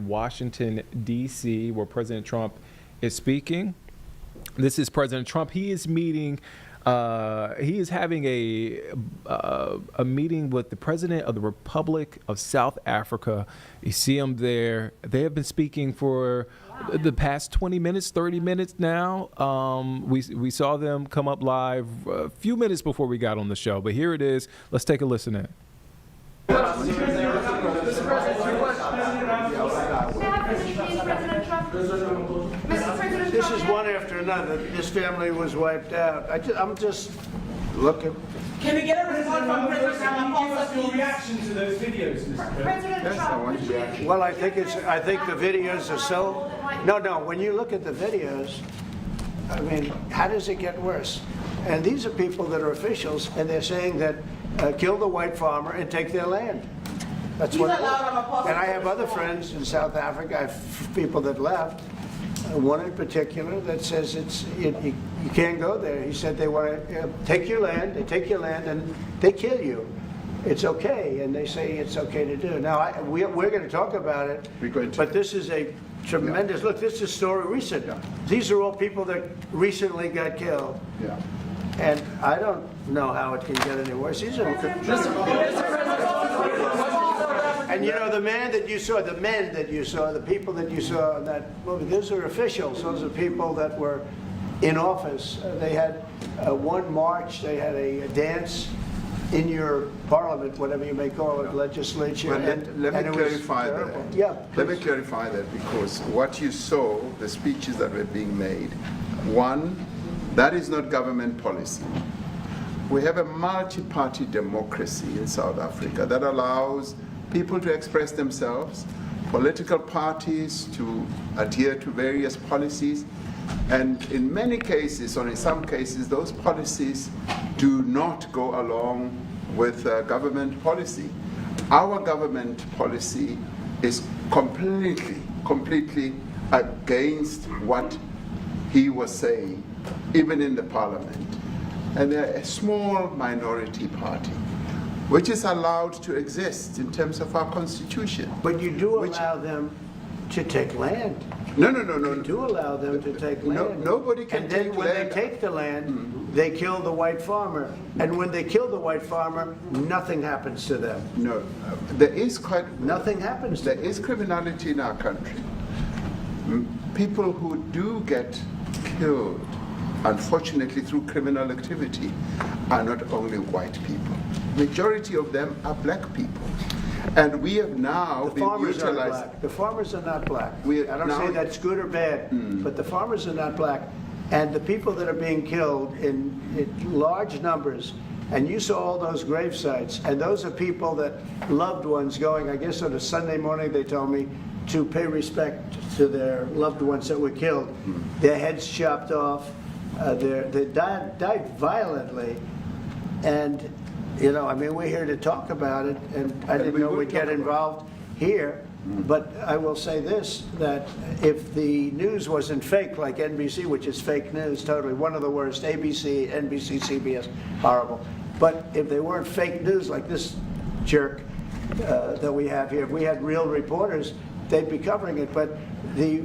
Washington, D.C., where President Trump is speaking. This is President Trump. He is meeting. He is having a meeting with the President of the Republic of South Africa. You see him there. They have been speaking for the past 20 minutes, 30 minutes now. We saw them come up live a few minutes before we got on the show, but here it is. Let's take a listen in. This is one after another. This family was wiped out. I'm just looking. Can we get a response from President Ramaphosa? Your reaction to those videos, Mr. President Trump. Well, I think the videos are so. No. When you look at the videos, I mean, how does it get worse? And these are people that are officials, and they're saying that kill the white farmer and take their land. That's what. And I have other friends in South Africa. I have people that left. One in particular that says you can't go there. He said they want to take your land. They take your land and they kill you. It's okay, and they say it's okay to do. Now we're going to talk about it. But this is a tremendous look. This is a story recent. Yeah. These are all people that recently got killed. Yeah. And I don't know how it can get any worse. These are. And you know, the men that you saw, the people that you saw in that movie, those are officials. Those are people that were in office. They had one march, they had a dance in your parliament, whatever you may call it, legislature. Well, let me clarify that. Yeah, let me clarify that, because what you saw, the speeches that were being made, one, that is not government policy. We have a multi-party democracy in South Africa that allows people to express themselves, political parties to adhere to various policies, and in many cases, or in some cases, those policies do not go along with government policy. Our government policy is completely against what he was saying, even in the parliament. And they're a small minority party, which is allowed to exist in terms of our constitution. But you do allow them to take land. No. You do allow them to take land. Nobody can take land. And then when they take the land, they kill the white farmer. And when they kill the white farmer, nothing happens to them. No, there is nothing happens to them. There is criminality in our country. People who do get killed, unfortunately through criminal activity, are not only white people. Majority of them are black people. And we have now been utilized. The farmers are not black. I don't say that's good or bad, but the farmers are not black. And the people that are being killed in large numbers, and you saw all those grave sites, and those are people that loved ones going, I guess on a Sunday morning they told me, to pay respect to their loved ones that were killed. Their heads chopped off, they died violently. And you know, I mean, we're here to talk about it, and I didn't know we'd get involved here. But I will say this, that if the news wasn't fake, like NBC, which is fake news, totally, one of the worst, ABC, NBC, CBS, horrible. But if they weren't fake news like this jerk that we have here, if we had real reporters, they'd be covering it. But the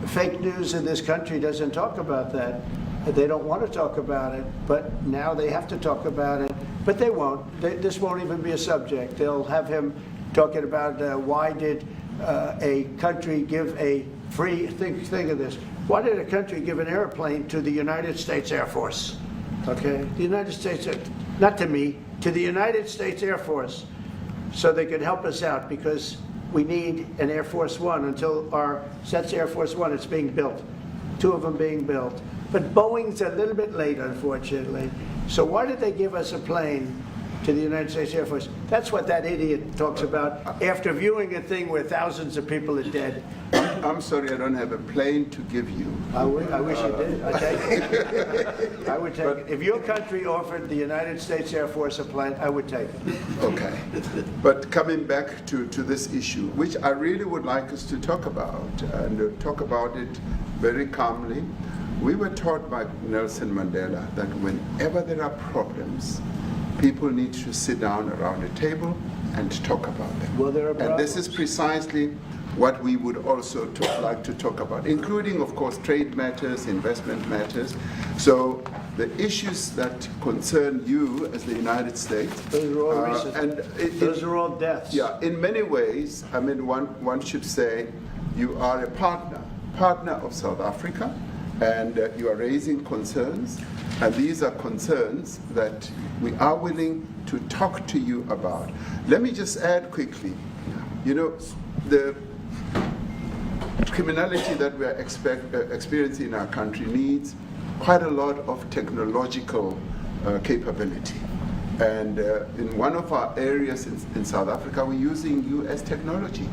fake news in this country doesn't talk about that. They don't want to talk about it, but now they have to talk about it. But they won't. This won't even be a subject. They'll have him talking about why did a country give a free, think of this, why did a country give an airplane to the United States Air Force? Okay, the United States, not to me, to the United States Air Force, so they could help us out, because we need an Air Force One until that's Air Force One, it's being built. 2 of them being built. But Boeing's a little bit late, unfortunately. So why did they give us a plane to the United States Air Force? That's what that idiot talks about after viewing a thing where thousands of people are dead. I'm sorry, I don't have a plane to give you. I wish you did. I'd take it. I would take it. If your country offered the United States Air Force a plane, I would take it. Okay. But coming back to this issue, which I really would like us to talk about, and talk about it very calmly. We were taught by Nelson Mandela that whenever there are problems, people need to sit down around a table and talk about them. Well, there are problems. And this is precisely what we would also like to talk about, including, of course, trade matters, investment matters. So the issues that concern you as the United States. Those are all recent. Those are all deaths. Yeah, in many ways, I mean, one should say you are a partner of South Africa, and you are raising concerns, and these are concerns that we are willing to talk to you about. Let me just add quickly, you know, the criminality that we are experiencing in our country needs quite a lot of technological capability. And in one of our areas in South Africa, we're using US technology,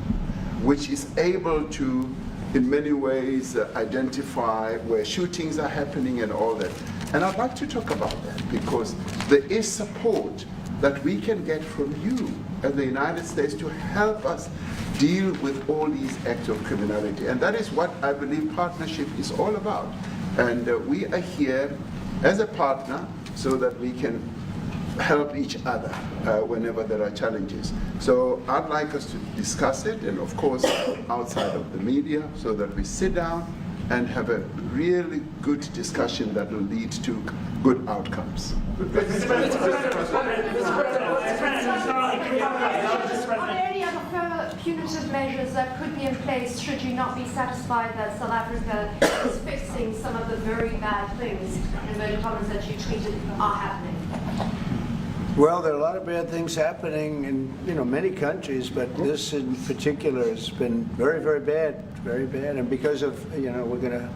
which is able to, in many ways, identify where shootings are happening and all that. And I'd like to talk about that because there is support that we can get from you as the United States to help us deal with all these acts of criminality. And that is what I believe partnership is all about. And we are here as a partner so that we can help each other whenever there are challenges. So I'd like us to discuss it, and of course outside of the media, so that we sit down and have a really good discussion that will lead to good outcomes. Are there any other further punitive measures that could be in place should you not be satisfied that South Africa is fixing some of the very bad things, in inverted commas, that you tweeted are happening? Well, there are a lot of bad things happening in many countries, but this in particular has been very, very bad, very bad. And because of we're going to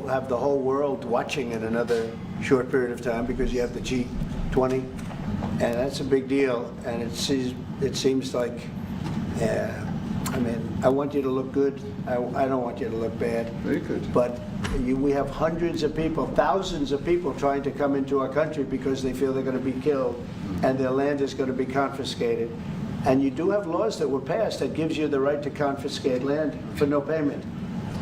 have the whole world watching in another short period of time because you have the G20, and that's a big deal. And it seems like, I mean, I want you to look good. I don't want you to look bad. Very good. But we have hundreds of people, thousands of people trying to come into our country because they feel they're going to be killed and their land is going to be confiscated. And you do have laws that were passed that gives you the right to confiscate land for no payment.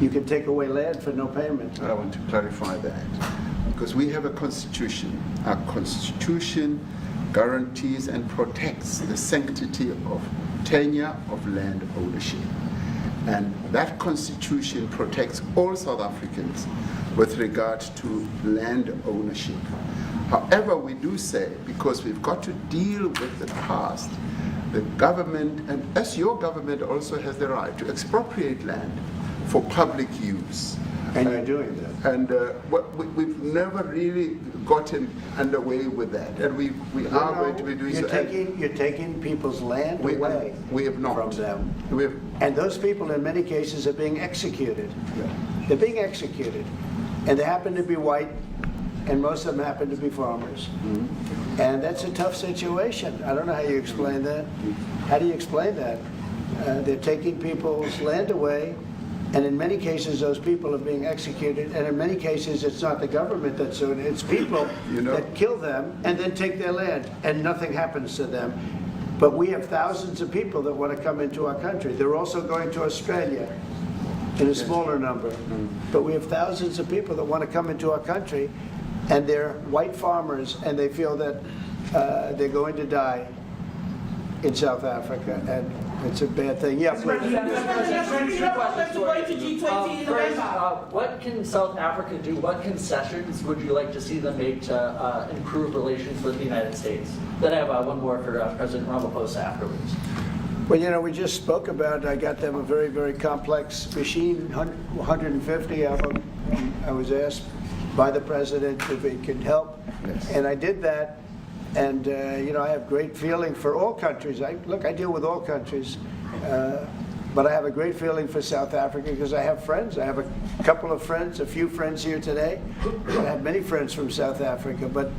You can take away land for no payment. I want to clarify that because we have a constitution. Our constitution guarantees and protects the sanctity of tenure of land ownership. And that constitution protects all South Africans with regard to land ownership. However, we do say, because we've got to deal with the past, the government, and as your government also has the right to expropriate land for public use. And you're doing that. And we've never really gotten underway with that. And we are going to be doing so. You're taking people's land away we have not. from them. We have, And those people, in many cases, are being executed. Yeah. They're being executed. And they happen to be white, and most of them happen to be farmers. Mm-hmm. And that's a tough situation. I don't know how you explain that. How do you explain that? They're taking people's land away, and in many cases, those people are being executed. And in many cases, it's not the government that's doing it. It's people that kill them and then take their land, and nothing happens to them. But we have thousands of people that want to come into our country. They're also going to Australia in a smaller number. But we have thousands of people that want to come into our country, and they're white farmers, and they feel that they're going to die in South Africa, and it's a bad thing. Yeah, please. What can South Africa do? What concessions would you like to see them make to improve relations with the United States? Then I have one more for President Ramaphosa afterwards. Well, we just spoke about, I got them a very, very complex machine, 150 of them. I was asked by the president if it could help, and I did that. And, I have great feeling for all countries. I deal with all countries, but I have a great feeling for South Africa because I have friends. I have a couple of friends, a few friends here today. I have many friends from South Africa, but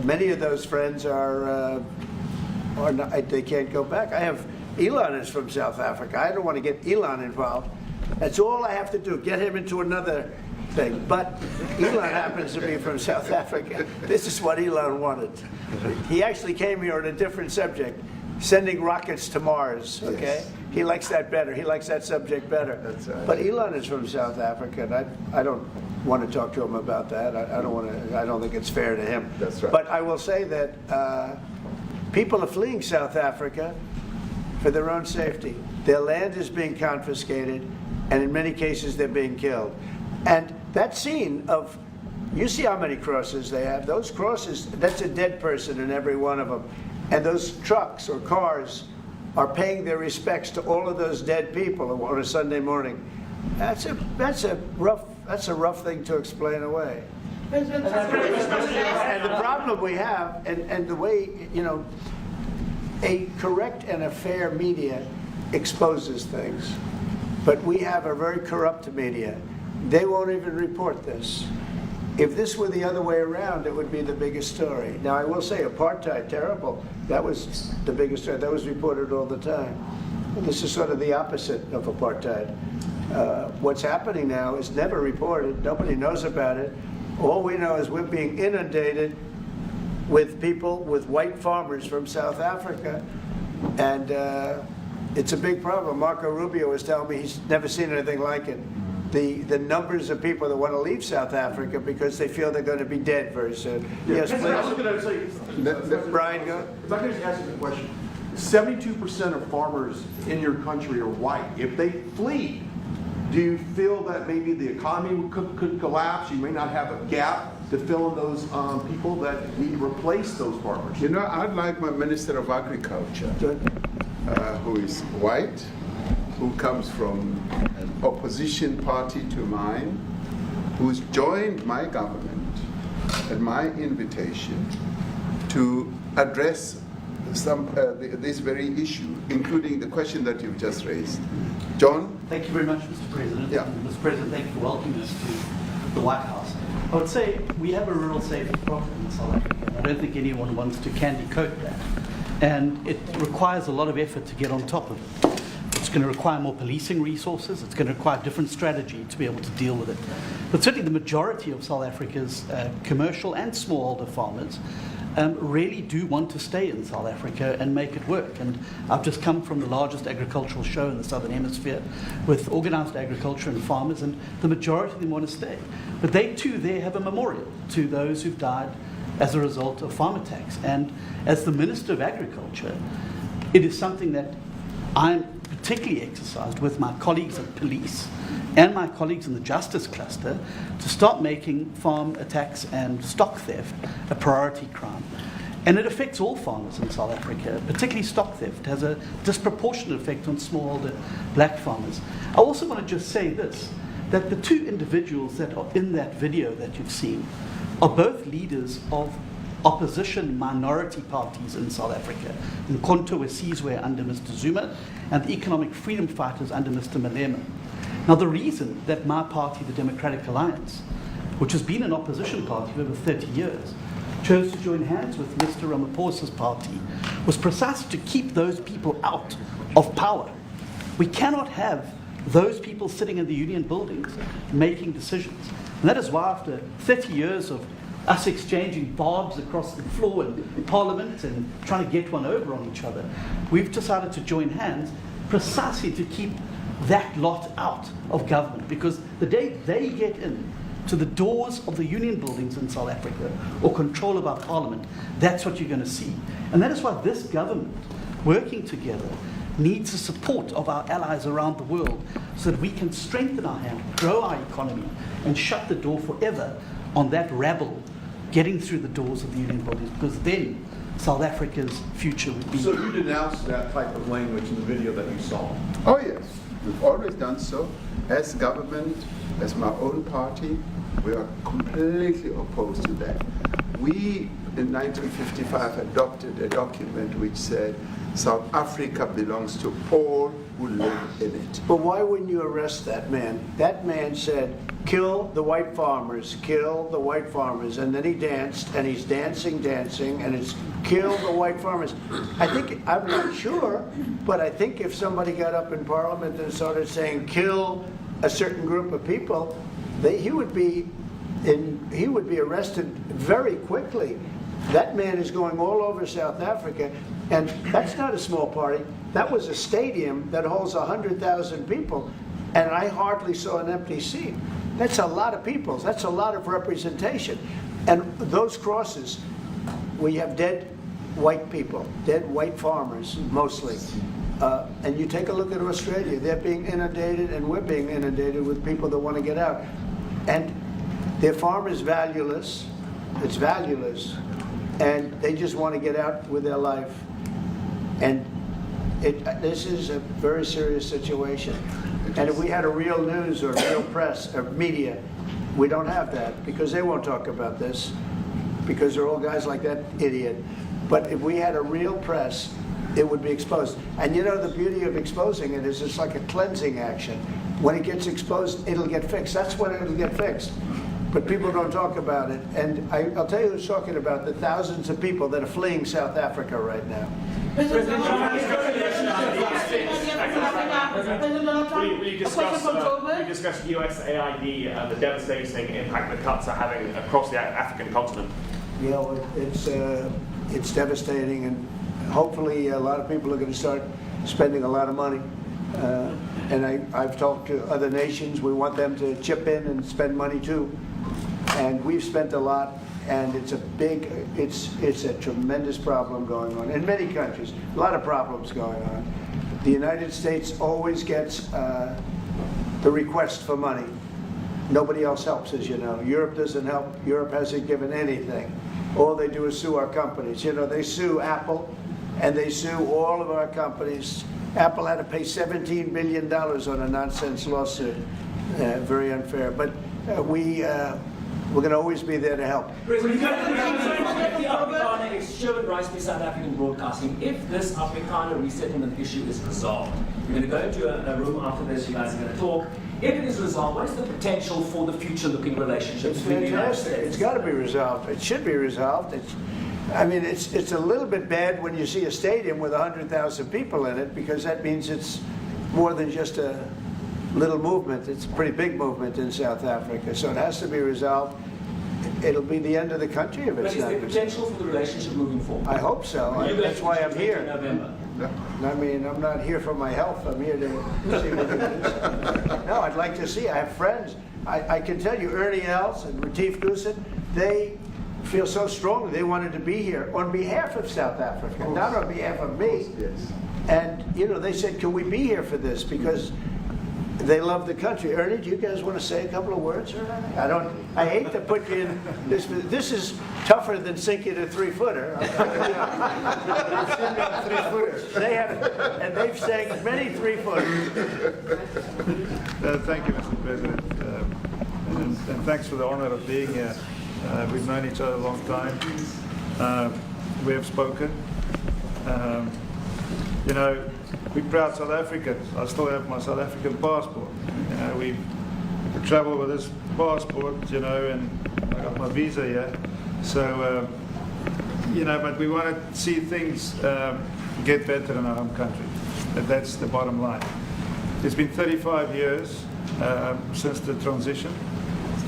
many of those friends are not, they can't go back. Elon is from South Africa. I don't want to get Elon involved. That's all I have to do, get him into another thing. But Elon happens to be from South Africa. This is what Elon wanted. He actually came here on a different subject, sending rockets to Mars, okay? Yes. He likes that better. He likes that subject better. That's right. But Elon is from South Africa, and I don't want to talk to him about that. I don't think it's fair to him. That's right. But I will say that people are fleeing South Africa for their own safety. Their land is being confiscated, and in many cases they're being killed. And that scene of, you see how many crosses they have. Those crosses, that's a dead person in every one of them. And those trucks or cars are paying their respects to all of those dead people on a Sunday morning. That's a rough thing to explain away. And the problem we have, and the way, a correct and a fair media exposes things. But we have a very corrupt media. They won't even report this. If this were the other way around, it would be the biggest story. Now, I will say apartheid, terrible. That was the biggest story. That was reported all the time. This is sort of the opposite of apartheid. What's happening now is never reported. Nobody knows about it. All we know is we're being inundated with people, with white farmers from South Africa. And it's a big problem. Marco Rubio was telling me he's never seen anything like it. The numbers of people that want to leave South Africa because they feel they're going to be dead very soon. Yes, please. I was going to say, Brian, go. if I could just ask you a question. 72% of farmers in your country are white. If they flee, do you feel that maybe the economy could collapse? You may not have a gap to fill in those people that need to replace those farmers. I'd like my Minister of Agriculture, who is white, who comes from an opposition party to mine, who's joined my government at my invitation to address this very issue, including the question that you've just raised. John? Thank you very much, Mr. President. Yeah. And Mr. President, thank you for welcoming us to the White House. I would say we have a rural safety problem in South Africa. I don't think anyone wants to candy coat that. And it requires a lot of effort to get on top of it. It's going to require more policing resources. It's going to require different strategy to be able to deal with it. But certainly the majority of South Africa's commercial and smallholder farmers really do want to stay in South Africa and make it work. And I've just come from the largest agricultural show in the Southern Hemisphere with organized agriculture and farmers, and the majority of them want to stay. But they too there have a memorial to those who've died as a result of farm attacks. And as the Minister of Agriculture, it is something that I'm particularly exercised with my colleagues at police and my colleagues in the justice cluster to start making farm attacks and stock theft a priority crime. And it affects all farmers in South Africa, particularly stock theft. It has a disproportionate effect on smallholder black farmers. I also want to just say this, that the two individuals that are in that video that you've seen are both leaders of opposition minority parties in South Africa, in Mkhonto weSizwe under Mr. Zuma, and the economic freedom fighters under Mr. Malema. Now, the reason that my party, the Democratic Alliance, which has been an opposition party for over 30 years, chose to join hands with Mr. Ramaphosa's party was precisely to keep those people out of power. We cannot have those people sitting in the union buildings making decisions. And that is why after 30 years of us exchanging barbs across the floor in Parliament and trying to get one over on each other, we've decided to join hands precisely to keep that lot out of government. Because the day they get in to the doors of the union buildings in South Africa or control of our Parliament, that's what you're going to see. And that is why this government, working together, needs the support of our allies around the world so that we can strengthen our hand, grow our economy, and shut the door forever on that rabble getting through the doors of the union bodies, because then South Africa's future would be... So you denounced that type of language in the video that you saw? Oh yes, we've always done so. As government, as my own party, we are completely opposed to that. We, in 1955, adopted a document which said South Africa belongs to all who live in it. But why wouldn't you arrest that man? That man said, kill the white farmers, kill the white farmers. And then he danced, and he's dancing, and it's kill the white farmers. I'm not sure, but I think if somebody got up in Parliament and started saying kill a certain group of people, he would be arrested very quickly. That man is going all over South Africa, and that's not a small party. That was a stadium that holds 100,000 people, and I hardly saw an empty seat. That's a lot of people. That's a lot of representation. And those crosses, we have dead white people, dead white farmers mostly. And you take a look at Australia, they're being inundated and we're being inundated with people that want to get out. And their farm is valueless, it's valueless, and they just want to get out with their life. And this is a very serious situation. And if we had a real news or real press or media, we don't have that because they won't talk about this because they're all guys like that idiot. But if we had a real press, it would be exposed. And you know, the beauty of exposing it is it's like a cleansing action. When it gets exposed, it'll get fixed. That's when it'll get fixed. But people don't talk about it. And I'll tell you who's talking about the thousands of people that are fleeing South Africa right now. President Donald Trump, We discussed USAID and the devastating impact the cuts are having across the African continent. You know, it's devastating, and hopefully a lot of people are going to start spending a lot of money. And I've talked to other nations. We want them to chip in and spend money too. And we've spent a lot, and it's a tremendous problem going on in many countries. A lot of problems going on. The United States always gets the request for money. Nobody else helps, as you know. Europe doesn't help. Europe hasn't given anything. All they do is sue our companies. You know, they sue Apple, and they sue all of our companies. Apple had to pay $17 billion on a nonsense lawsuit. Very unfair. But we're going to always be there to help. President, the Afrikaner Exchequer rights to South African broadcasting. If this Afrikaner resettlement issue is resolved, you're going to go into a room after this, you guys are going to talk. If it is resolved, what is the potential for the future-looking relationship between the United States? It's got to be resolved. It should be resolved. It's a little bit bad when you see a stadium with 100,000 people in it, because that means it's more than just a little movement. It's a pretty big movement in South Africa, so it has to be resolved. It'll be the end of the country if it's not. But is there potential for the relationship moving forward? I hope so. That's why I'm here. November. I mean, I'm not here for my health. I'm here to see what it is. No, I'd like to see. I have friends. I can tell you, Ernie Els and Retief Goosen, they feel so strongly they wanted to be here on behalf of South Africa, not on behalf of me. Yes. And, you know, they said, can we be here for this? Because they love the country. Ernie, do you guys want to say a couple of words? I hate to put you in this. This is tougher than sinking a 3-footer. They have, and they've sank many 3-footers. Thank you, Mr. President. And thanks for the honor of being here. We've known each other a long time. We have spoken. You know, we're proud South Africans. I still have my South African passport. You know, we travel with this passport, you know, and I got my visa here. So, you know, but we want to see things get better in our home country. That's the bottom line. It's been 35 years since the transition.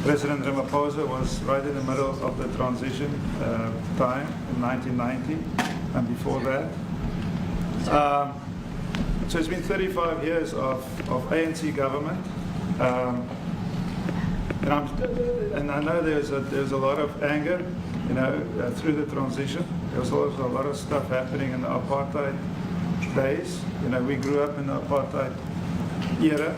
President Ramaphosa was right in the middle of the transition time in 1990 and before that. So it's been 35 years of ANC government, and I know there's a lot of anger, you know, through the transition. There was also a lot of stuff happening in the apartheid days. You know, we grew up in the apartheid era,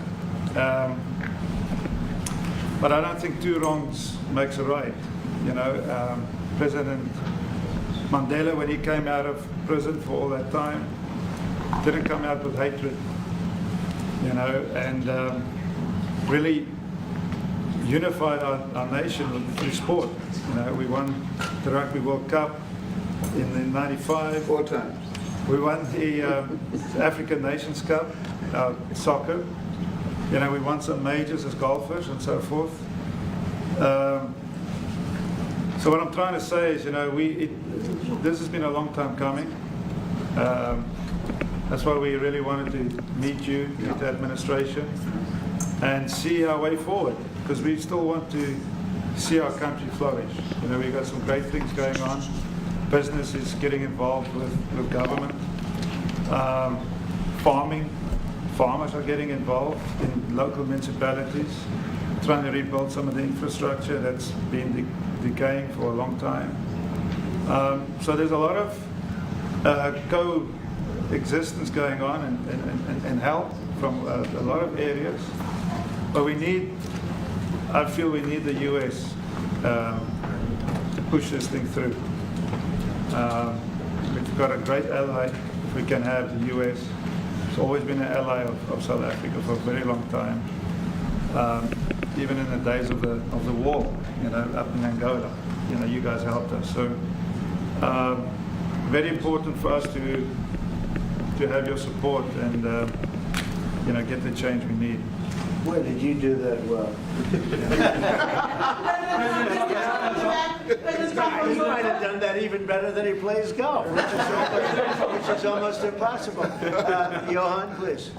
but I don't think two wrongs makes a right. You know, President Mandela, when he came out of prison for all that time, didn't come out with hatred, you know, and really unified our nation through sport. You know, we won the Rugby World Cup in '95. 4 times. We won the African Nations Cup, soccer. You know, we won some majors as golfers and so forth. So what I'm trying to say is, you know, this has been a long time coming. That's why we really wanted to meet you, meet the administration, and see our way forward, because we still want to see our country flourish. You know, we've got some great things going on. Business is getting involved with government. Farmers are getting involved in local municipalities, trying to rebuild some of the infrastructure that's been decaying for a long time. So there's a lot of existence going on and help from a lot of areas. But I feel we need the US to push this thing through. We've got a great ally if we can have the US. It's always been an ally of South Africa for a very long time. Even in the days of the war, up in Angola, you guys helped us. So very important for us to have your support and get the change we need. Boy, did you do that well. He might have done that even better than he plays golf, which is almost impossible. Johan, please.